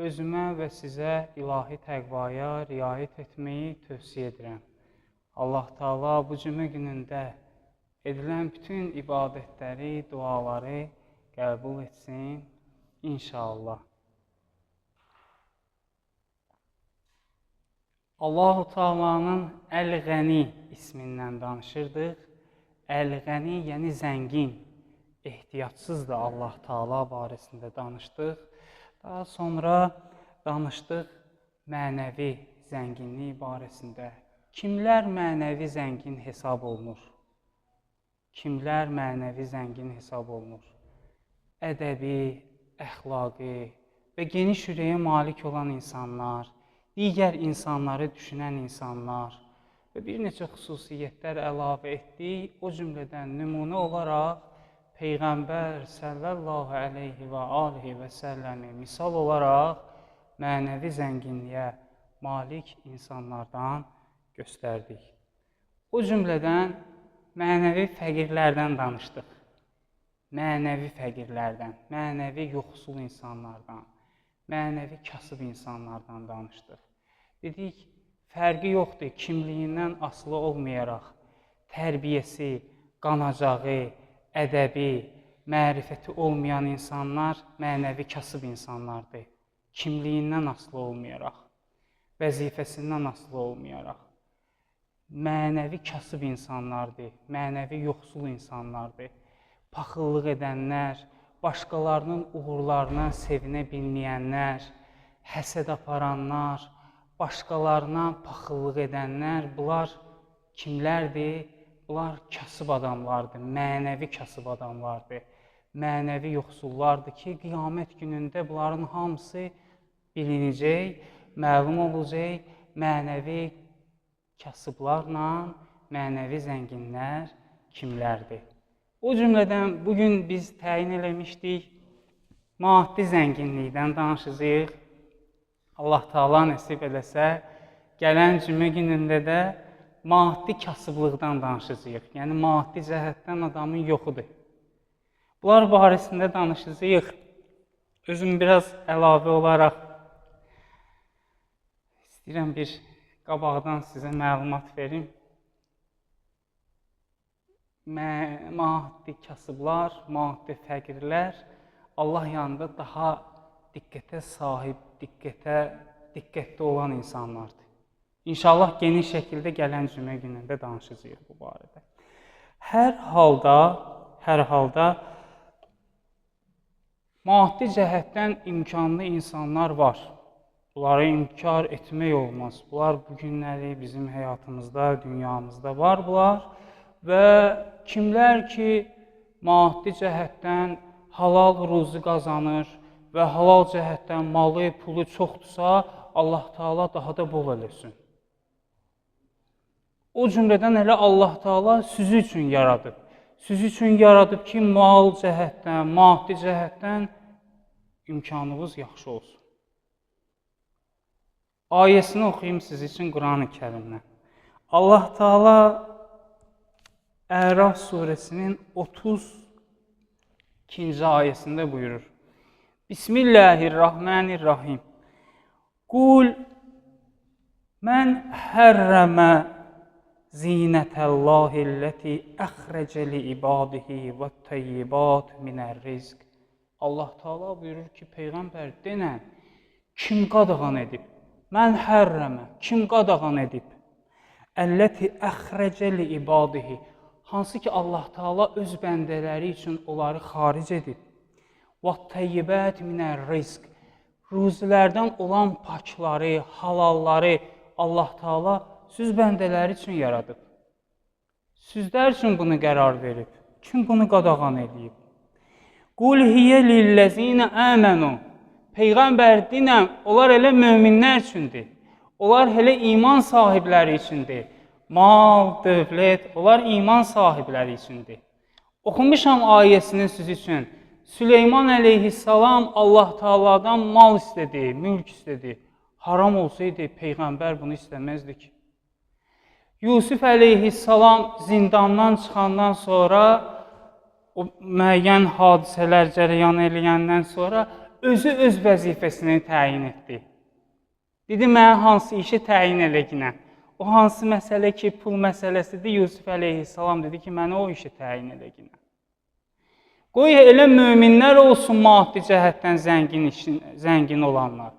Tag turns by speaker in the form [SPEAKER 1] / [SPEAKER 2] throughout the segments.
[SPEAKER 1] özümə və sizə ilahi təqvaya riayət etməyi tövsiyə edirəm. Allah Taala bu cümə günündə edilən bütün ibadətləri, duaları qəbul etsin inşallah. Allah-u Taala'nın Əl-Qəni ismindən danışırdıq. Əl-Qəni, yəni zəngin, ehtiyatsızdır Allah Taala barəsində danışdıq. Daha sonra danışdıq mənəvi zənginlik barəsində. Kimlər mənəvi zəngin hesab olunur? Kimlər mənəvi zəngin hesab olunur? Ədəbi, əxlaqi və geniş ürəyə malik olan insanlar, digər insanları düşünən insanlar və bir neçə xüsusiyyətlər əlavə etdik. O cümlədən nümunə olaraq Peyğəmbər sallallahu əleyhi və alihi və səlləmi misal olaraq mənəvi zənginliyə malik insanlardan göstərdik. O cümlədən mənəvi fəqirlərdən danışdıq. Mənəvi fəqirlərdən, mənəvi yoxsul insanlardan, mənəvi kasıb insanlardan danışdıq. Dedik, fərqi yoxdur, kimliyindən asılı olmayaraq, tərbiyəsi, qanacağı, ədəbi, mərifəti olmayan insanlar mənəvi kasıb insanlardır. Kimliyindən asılı olmayaraq, vəzifəsindən asılı olmayaraq. Mənəvi kasıb insanlardır, mənəvi yoxsul insanlardır. Paxıllıq edənlər, başqalarının uğurlarına sevinə bilməyənlər, həsəd aparanlar, başqalarına paxıllıq edənlər, bunlar kimlərdir? Bunlar kasıb adamlardır, mənəvi kasıb adamlardır, mənəvi yoxsullardır ki, qiyamət günündə bunların hamısı bilinəcək, məlum olacaq, mənəvi kasıblarla mənəvi zənginlər kimlərdir? O cümlədən bugün biz təyin eləmişdik, maddi zənginlikdən danışacağıq. Allah Taala nəsib eləsə, gələn cümə günündə də maddi kasıblıqdan danışacağıq. Yəni, maddi cəhətdən adamın yoxudur. Bunlar barəsində danışacağıq. Özüm biraz əlavə olaraq istəyirəm bir qabaqdan sizə məlumat verim. Maddi kasıblar, maddi fəqirlər Allah yanında daha diqqətə sahib, diqqətli olan insanlardır. İnşallah geniş şəkildə gələn cümə günündə danışacağıq bu barədə. Hər halda maddi cəhətdən imkanlı insanlar var. Bunları inkar etmək olmaz. Bunlar bu günləri bizim həyatımızda, dünyamızda var bunlar. Və kimlər ki, maddi cəhətdən halal ruzi qazanır və halal cəhətdən malı, pulu çoxdursa, Allah Taala daha da bol eləsin. O cümlədən elə Allah Taala sizi üçün yaradıb. Sizi üçün yaradıb ki, mal cəhətdən, maddi cəhətdən imkanınız yaxşı olsun. Ayəsini oxuyum siz üçün Quran-ı Kərimdən. Allah Taala Əraf surəsinin 32-ci ayəsində buyurur. Bismillahirrahmanirrahim. Qul mən hərrəmə zinətəllahilləti əxrəcə li ibadihi və təyyibat minər rizq. Allah Taala buyurur ki, Peyğəmbər denən, kim qadağan edib? Mən hərrəmə, kim qadağan edib? Əlləti əxrəcə li ibadihi. Hansı ki, Allah Taala öz bəndələri üçün onları xaric edib. Və təyyibət minər rizq. Ruzilərdən olan pakları, halalları Allah Taala siz bəndələri üçün yaradıb. Sizlər üçün bunu qərar verib. Kim bunu qadağan edib? Qul hiyə lilləzinə əmənu. Peyğəmbər dinəm, onlar elə möminlər üçündür. Onlar elə iman sahibləri üçündür. Mal, dövlət, onlar iman sahibləri üçündür. Oxumuşam ayəsini siz üçün. Süleyman əleyhissalam Allah Taala'dan mal istədi, mülk istədi. Haram olsaydı Peyğəmbər bunu istəməzdi ki. Yusuf əleyhissalam zindandan çıxandan sonra, o müəyyən hadisələr cərəyan eləyəndən sonra özü öz vəzifəsini təyin etdi. Dedi, mənə hansı işi təyin eləginə. O hansı məsələ ki, pul məsələsidir, Yusuf əleyhissalam dedi ki, mənə o işi təyin eləginə. Qoy elə möminlər olsun maddi cəhətdən zəngin olanlar.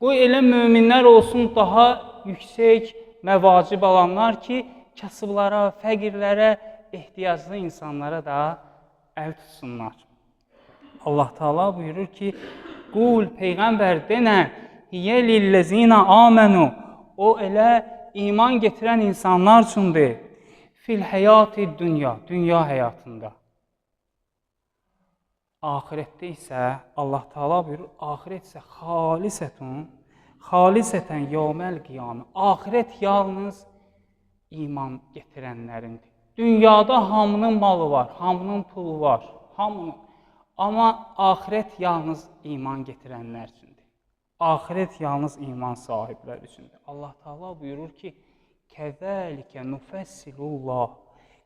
[SPEAKER 1] Qoy elə möminlər olsun daha yüksək məvacib alanlar ki, kasıblara, fəqirlərə, ehtiyaclı insanlara da əl tutsunlar. Allah Teala buyurur ki, Qul, Peyğəmbər denə, hiyə lilləzinə amenu, o elə iman getirən insanlar üçündür. Fil həyati dünya, dünya həyatında. Ahirətdə isə Allah Teala buyurur, ahirət isə xalisətən yawməl qiyamə. Ahirət yalnız iman getirənlərindir. Dünyada hamının malı var, hamının pulu var, hamının. Amma ahirət yalnız iman getirənlər üçündür. Ahirət yalnız iman sahibləri üçündür. Allah Teala buyurur ki, kəzəlikə nufəssilullah,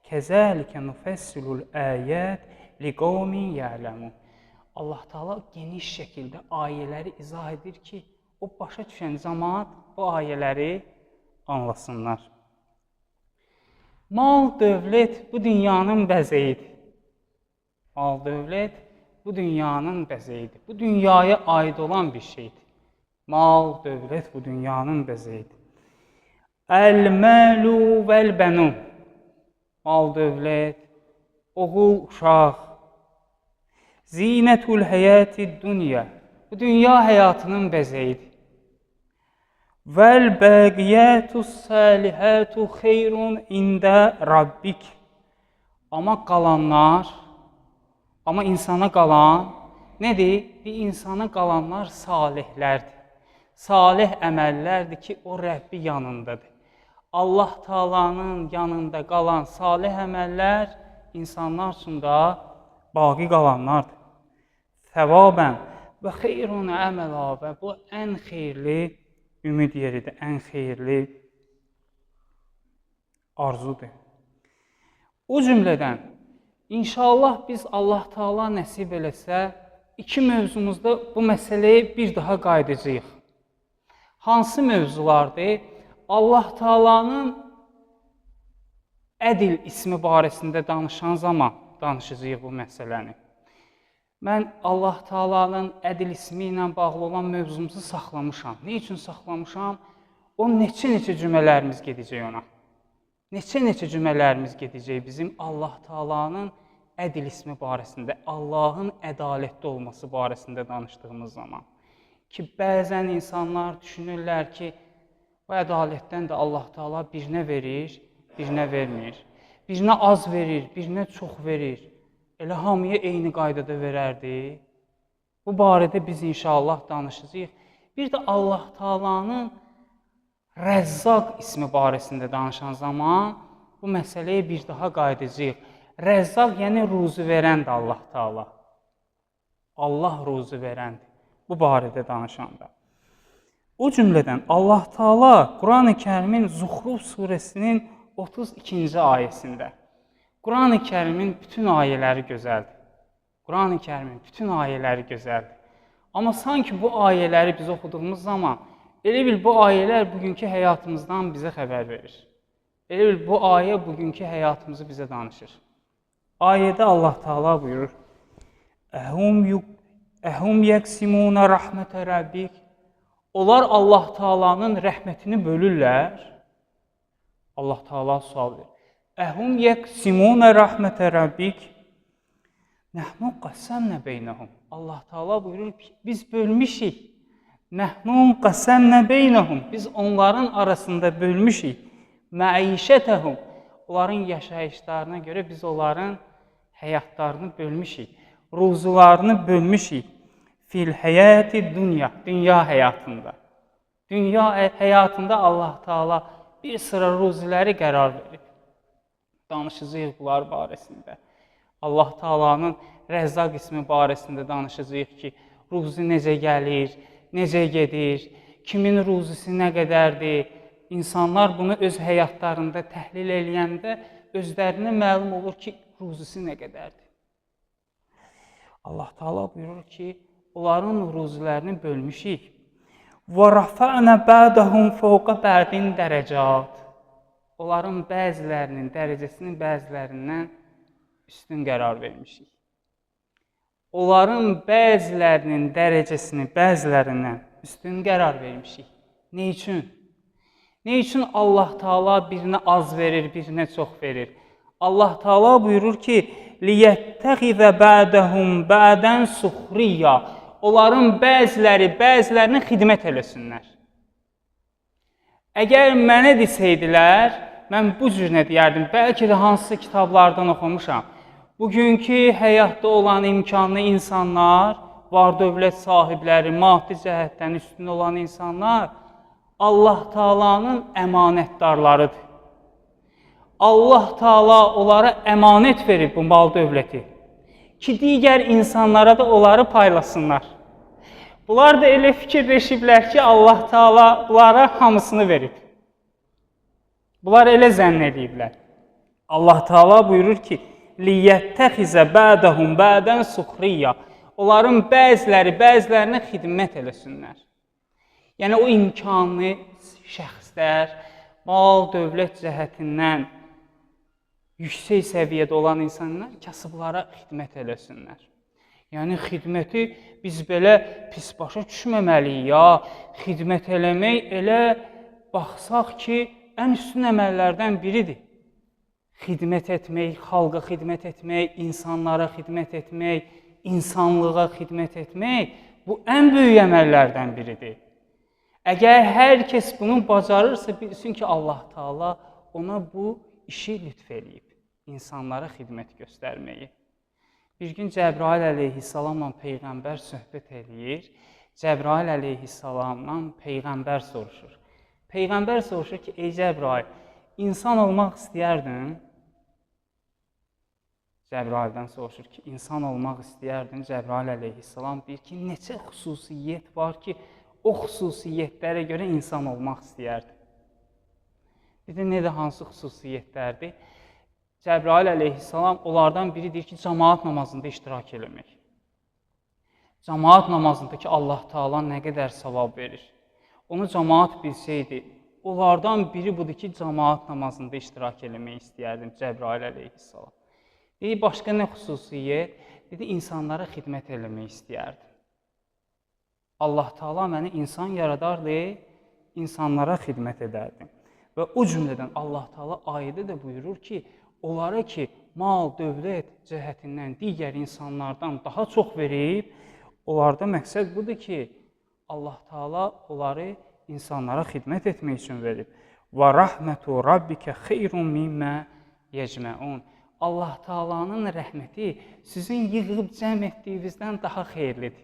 [SPEAKER 1] kəzəlikə nufəssilul əyət liqavmin ya'lemun. Allah Teala geniş şəkildə ayələri izah edir ki, o başa düşən cəmaət bu ayələri anlasınlar. Mal, dövlət bu dünyanın bəzəyidir. Mal, dövlət bu dünyanın bəzəyidir. Bu dünyaya aid olan bir şeydir. Mal, dövlət bu dünyanın bəzəyidir. Əl-məlu vəl-bənun. Mal, dövlət, oğul, uşaq. Zinətul həyəti dünya. Bu dünya həyatının bəzəyidir. Vəl-bəqiyyətus səlihətu xeyrun ində rabbik. Amma qalanlar, amma insana qalan nədir? Bir insana qalanlar salihlərdir. Salih əməllərdir ki, o Rəbbi yanındadır. Allah Taala'nın yanında qalan salih əməllər insanlar üçün də baqi qalanlardır. Səvabən və xeyrun əmələ və bu ən xeyirli ümid yeridir, ən xeyirli arzudur. O cümlədən, inşallah biz Allah Teala nəsib eləsə, iki mövzumuzda bu məsələyə bir daha qayıdacağıq. Hansı mövzulardır? Allah Teala'nın Ədil ismi barəsində danışan zaman danışacağıq bu məsələni. Mən Allah Teala'nın Ədil ismi ilə bağlı olan mövzumuzu saxlamışam. Ne üçün saxlamışam? O neçə cümlələrimiz gedəcək ona. Neçə cümlələrimiz gedəcək bizim Allah Teala'nın Ədil ismi barəsində, Allahın ədalətli olması barəsində danışdığımız zaman. Ki, bəzən insanlar düşünürlər ki, bu ədalətdən də Allah Teala birinə verir, birinə vermir. Birinə az verir, birinə çox verir. Elə hamıya eyni qaydada verərdi. Bu barədə biz inşallah danışacağıq. Bir də Allah Teala'nın Rəzzaq ismi barəsində danışan zaman bu məsələyə bir daha qayıdacağıq. Rəzzaq, yəni ruzu verəndir Allah Teala. Allah ruzu verəndir. Bu barədə danışanda. O cümlədən Allah Teala Quran-ı Kərimin Zuhruf surəsinin 32-ci ayəsində. Quran-ı Kərimin bütün ayələri gözəldir. Quran-ı Kərimin bütün ayələri gözəldir. Amma sanki bu ayələri biz oxuduğumuz zaman elə bil bu ayələr bugünkü həyatımızdan bizə xəbər verir. Elə bil bu ayə bugünkü həyatımızı bizə danışır. Ayədə Allah Teala buyurur: Əhum yəqsimuna rəhmətə Rabbik. Onlar Allah Teala'nın rəhmətini bölürlər. Allah Teala sual verir. Əhum yəqsimuna rəhmətə Rabbik. Nəhnu qəsəmnə beynəhum. Allah Teala buyurur ki, biz bölmüşük. Nəhnu qəsəmnə beynəhum. Biz onların arasında bölmüşük. Məişətəhum. Onların yaşayışlarına görə biz onların həyatlarını bölmüşük. Ruzularını bölmüşük. Fil həyəti dünya. Dünya həyatında. Dünya həyatında Allah Teala bir sıra ruziləri qərar verib. Danışacağıq bunlar barəsində. Allah Teala'nın Rəzzaq ismi barəsində danışacağıq ki, ruzi necə gəlir, necə gedir, kimin ruzisi nə qədərdir. İnsanlar bunu öz həyatlarında təhlil eləyəndə özlərinə məlum olur ki, ruzisi nə qədərdir. Allah Teala buyurur ki, onların ruzilərini bölmüşük. Və rafa'na ba'dahum fawqa ba'din dərəcat. Onların bəzilərinin dərəcəsini bəzilərindən üstün qərar vermişik. Onların bəzilərinin dərəcəsini bəzilərindən üstün qərar vermişik. Nə üçün? Nə üçün Allah Taala birinə az verir, birinə çox verir? Allah Taala buyurur ki: "Liyettəxize ba'dahum ba'dan suxriya." Onların bəziləri bəzilərinə xidmət eləsinlər. Əgər mənə desəydilər, mən bu cür nə deyərdim? Bəlkə də hansısa kitablardan oxumuşam. Bugünkü həyatda olan imkanlı insanlar, var-dövlət sahibləri, maddi cəhətdən üstün olan insanlar Allah Taala'nın əmanətdarlarıdır. Allah Taala onlara əmanət verib bu mal-dövləti ki, digər insanlara da onları paylasınlar. Bunlar da elə fikirləşiblər ki, Allah Taala bunlara hamısını verib. Bunlar elə zənn ediblər. Allah Taala buyurur ki: "Liyettəxizə ba'dahum ba'dan suxriya." Onların bəziləri bəzilərinə xidmət eləsinlər. Yəni o imkanlı şəxslər, mal, dövlət cəhətindən yüksək səviyyədə olan insanlar kasıblara xidmət eləsinlər. Yəni xidməti biz belə pis başa düşməməliyik ya. Xidmət eləmək elə baxsaq ki, ən üstün əməllərdən biridir. Xidmət etmək, xalqa xidmət etmək, insanlara xidmət etmək, insanlığa xidmət etmək bu ən böyük əməllərdən biridir. Əgər hər kəs bunu bacarırsa, bilsin ki, Allah Taala ona bu işi lütf eləyib, insanlara xidmət göstərməyi. Bir gün Cəbrail əleyhissalamla Peyğəmbər söhbət eləyir. Cəbrail əleyhissalamdan Peyğəmbər soruşur. Peyğəmbər soruşur ki, ey Cəbrail, insan olmaq istəyərdin? Cəbraildən soruşur ki, insan olmaq istəyərdin? Cəbrail əleyhissalam deyir ki, neçə xüsusiyyət var ki, o xüsusiyyətlərə görə insan olmaq istəyərdi. Bir də nə də hansı xüsusiyyətlərdir? Cəbrail əleyhissalam onlardan biri deyir ki, cəmaat namazında iştirak eləmək. Cəmaat namazındakı Allah Taala nə qədər savab verir. Onu cəmaat bilsəydi, onlardan biri budur ki, cəmaat namazında iştirak eləmək istəyərdim Cəbrail əleyhissalam. Deyir, başqa nə xüsusiyyət? Dedi, insanlara xidmət eləmək istəyərdim. Allah Taala məni insan yaradardı, insanlara xidmət edərdim. Və o cümlədən Allah Taala ayədə də buyurur ki, onlara ki, mal, dövlət cəhətindən digər insanlardan daha çox verib, onlarda məqsəd budur ki, Allah Taala onları insanlara xidmət etmək üçün verib. Və rəhmətu rabbikə xeyrun mimmə yecməun. Allah Taalanın rəhməti sizin yığıb cəm etdiyinizdən daha xeyirlidir.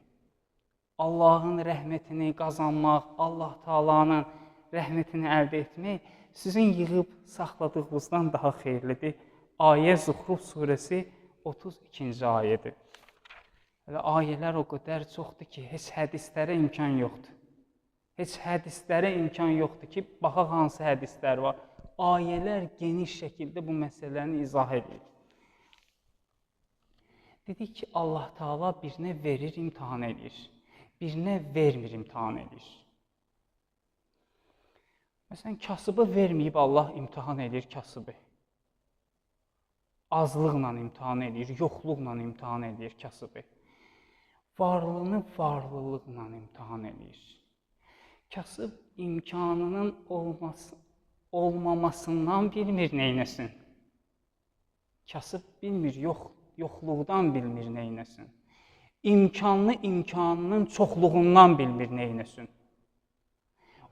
[SPEAKER 1] Allahın rəhmətini qazanmaq, Allah Taalanın rəhmətini əldə etmək sizin yığıb saxladığınızdan daha xeyirlidir. Ayə Zuhruf surəsi 32-ci ayədir. Ayələr o qədər çoxdur ki, heç hədislərə imkan yoxdur. Heç hədislərə imkan yoxdur ki, baxaq hansı hədislər var. Ayələr geniş şəkildə bu məsələni izah edir. Dedik ki, Allah Taala birinə verir, imtahan edir. Birinə vermir, imtahan edir. Məsələn, kasıbı verməyib Allah imtahan edir kasıbı. Azlıqla imtahan edir, yoxluqla imtahan edir kasıbı. Varlığını varlılıqla imtahan edir. Kasıb imkanının olmamasından bilmir neynəsin. Kasıb bilmir, yoxluqdan bilmir neynəsin. İmkanlı imkanının çoxluğundan bilmir neynəsin.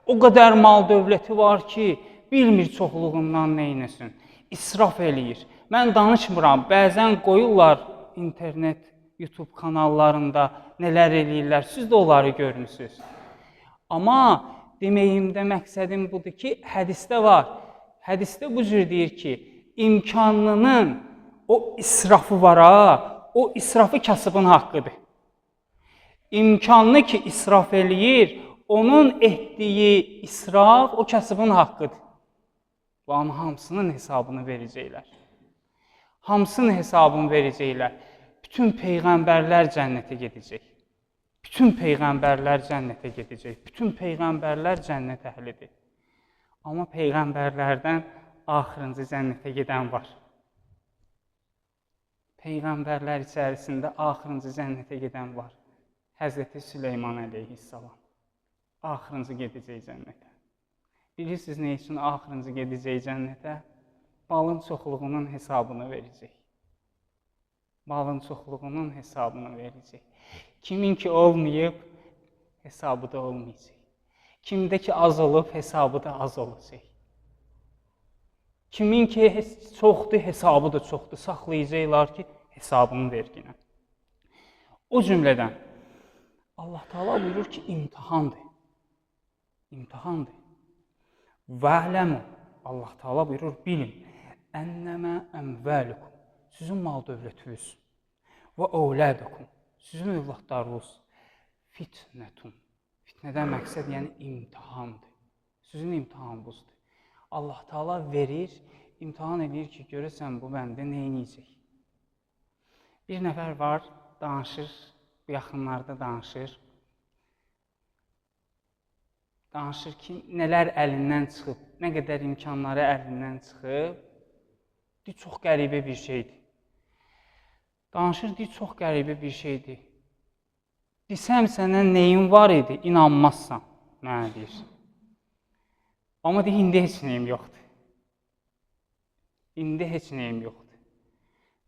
[SPEAKER 1] O qədər mal dövləti var ki, bilmir çoxluğundan neynəsin. İsraf eləyir. Mən danışmıram, bəzən qoyurlar internet, YouTube kanallarında nələr eləyirlər, siz də onları görmüsünüz. Amma deməyimdə məqsədim budur ki, hədisdə var. Hədisdə bu cür deyir ki, imkanlının o israfı var ha, o israfı kasıbın haqqıdır. İmkanlı ki, israf eləyir, onun etdiyi israf o kasıbın haqqıdır. Bu amma hamısının hesabını verəcəklər. Hamısının hesabını verəcəklər. Bütün peyğəmbərlər cənnətə gedəcək. Bütün peyğəmbərlər cənnətə gedəcək. Bütün peyğəmbərlər cənnət əhlidir. Amma peyğəmbərlərdən axırıncı cənnətə gedən var. Peyğəmbərlər içərisində axırıncı cənnətə gedən var. Həzrəti Süleyman əleyhissalam. Axırıncı gedəcək cənnətə. Bilirsiniz nə üçün axırıncı gedəcək cənnətə? Malın çoxluğunun hesabını verəcək. Malın çoxluğunun hesabını verəcək. Kimin ki olmayıb, hesabı da olmayacaq. Kimdə ki az olub, hesabı da az olacaq. Kimin ki çoxdur, hesabı da çoxdur. Saxlayacaqlar ki, hesabını verginə. O cümlədən Allah Teala buyurur ki, imtihandır. İmtihandır. Va'ləmu. Allah Teala buyurur, bilin. Ennəmə əmvəlukum. Sizin mal dövlətiniz. Və əvlədukum. Sizin övladlarınız. Fitnətun. Fitnədən məqsəd, yəni imtihandır. Sizin imtihanınızdır. Allah Teala verir, imtihan edir ki, görəsən bu bəndə nə edəcək? Bir nəfər var, danışır, bu yaxınlarda danışır. Danışır ki, nələr əlindən çıxıb, nə qədər imkanları əlindən çıxıb. Çox qəribə bir şeydir. Danışır, çox qəribə bir şeydir. Desəm sənə neyin var idi, inanmazsan, mənə deyir. Amma deyir, indi heç nəyim yoxdur. İndi heç nəyim yoxdur.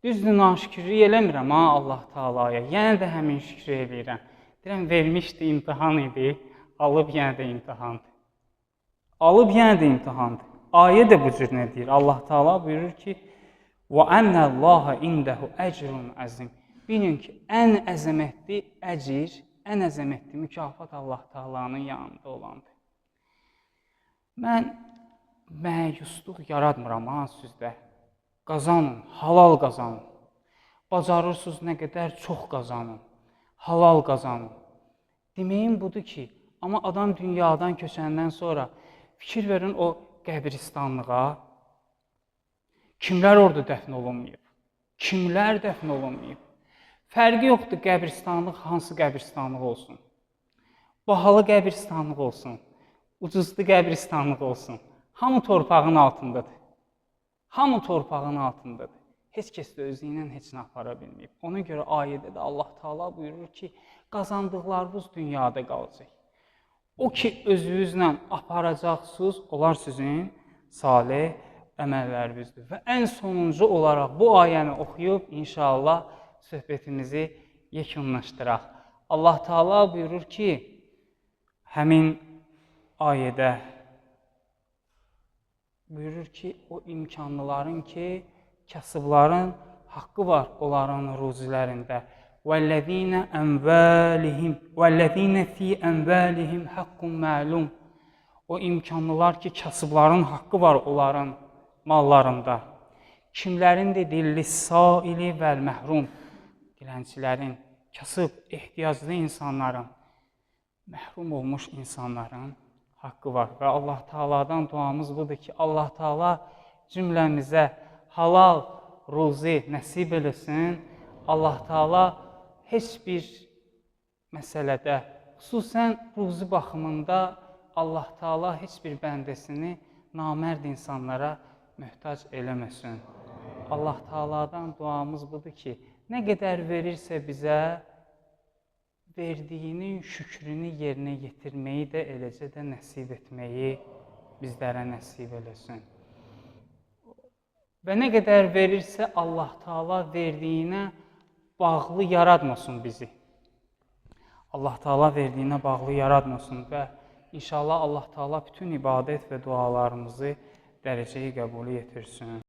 [SPEAKER 1] Düzdür, naşükürlük eləmirəm ha Allah Teala'ya. Yenə də həmin şükür eləyirəm. Deyirəm, vermişdi, imtihan idi, alıb yenə də imtihandır. Alıb yenə də imtihandır. Ayə də bu cür nə deyir? Allah Teala buyurur ki, وَأَنَّ اللّٰهَ اِنْدَهُ اَجْرٌ عَزِيمٌ. Bilin ki, ən əzəmətli əcir, ən əzəmətli mükafat Allah Teala'nın yanında olandır. Mən məyusluq yaratmıram ha sizdə. Qazanın, halal qazanın. Bacarırsınız nə qədər çox qazanın. Halal qazanın. Deməyim budur ki, amma adam dünyadan köçəndən sonra fikir verin o qəbristanlığa. Kimlər orada dəfn olunmayıb? Kimlər dəfn olunmayıb? Fərqi yoxdur qəbristanlıq hansı qəbristanlıq olsun. Bahalı qəbristanlıq olsun. Ucuzlu qəbristanlıq olsun. Hamı torpağın altındadır. Hamı torpağın altındadır. Heç kəs də özü ilə heç nə apara bilməyib. Ona görə ayədə də Allah Teala buyurur ki, qazandıqlarınız dünyada qalacaq. O ki, özünüzlə aparacaqsınız, onlar sizin salih əməllərinizdir. Və ən sonuncu olaraq bu ayəni oxuyub, inşallah, söhbətimizi yekunlaşdıraq. Allah Teala buyurur ki, həmin ayədə buyurur ki, o imkanlıların ki, kasıbların haqqı var onların ruzilərində. وَالَّذ۪ينَ ف۪ي أَنْوَالِهِمْ حَقٌّ مَعْلُومٌ. O imkanlılar ki, kasıbların haqqı var onların mallarında. Kimlərin de dillis-saili vəl-məhrum. Dilənçilərin, kasıb, ehtiyaclı insanların, məhrum olmuş insanların haqqı var. Və Allah Teala'dan duamız budur ki, Allah Teala cümləmizə halal ruzi nəsib eləsin. Allah Teala heç bir məsələdə, xüsusən ruzi baxımında Allah Teala heç bir bəndəsini namərd insanlara möhtac eləməsin. Allah Teala'dan duamız budur ki, nə qədər verirsə bizə, verdiyinin şükrünü yerinə yetirməyi də eləcə də nəsib etməyi bizlərə nəsib eləsin. Və nə qədər verirsə Allah Teala verdiyinə bağlı yaratmasın bizi. Allah Teala verdiyinə bağlı yaratmasın və inşallah Allah Teala bütün ibadət və dualarımızı dərəcəyi qəbul yetirsin.